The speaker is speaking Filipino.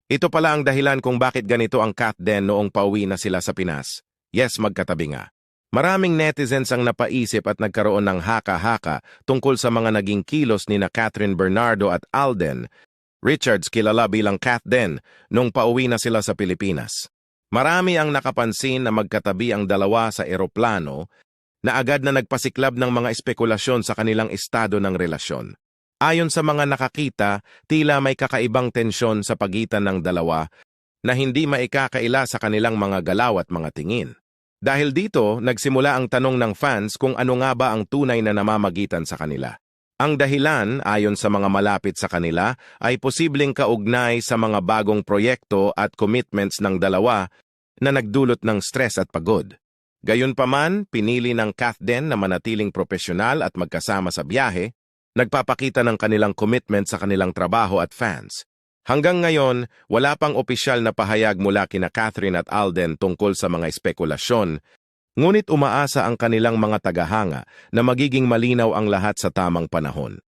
Ito pala ang dahilan kung bakit ganito ang Kat Den noong pauwi na sila sa Pinas. Yes, magkatabi nga. Maraming netizens ang napaisip at nagkaroon ng haka-haka tungkol sa mga naging kilos ni na Catherine Bernardo at Alden Richards, kilala bilang Kat Den, nung pauwi na sila sa Pilipinas. Marami ang nakapansin na magkatabi ang dalawa sa eroplano na agad na nagpasiklab ng mga espekulasyon sa kanilang estado ng relasyon. Ayon sa mga nakakita, tila may kakaibang tensyon sa pagitan ng dalawa na hindi maikakaila sa kanilang mga galaw at mga tingin. Dahil dito, nagsimula ang tanong ng fans kung ano nga ba ang tunay na namamagitan sa kanila. Ang dahilan, ayon sa mga malapit sa kanila, ay posibleng kaugnay sa mga bagong proyekto at commitments ng dalawa na nagdulot ng stress at pagod. Gayunpaman, pinili ng Kat Den na manatiling propesyonal at magkasama sa biyahe, nagpapakita ng kanilang commitment sa kanilang trabaho at fans. Hanggang ngayon, wala pang opisyal na pahayag mula kina Catherine at Alden tungkol sa mga espekulasyon, ngunit umaasa ang kanilang mga tagahanga na magiging malinaw ang lahat sa tamang panahon.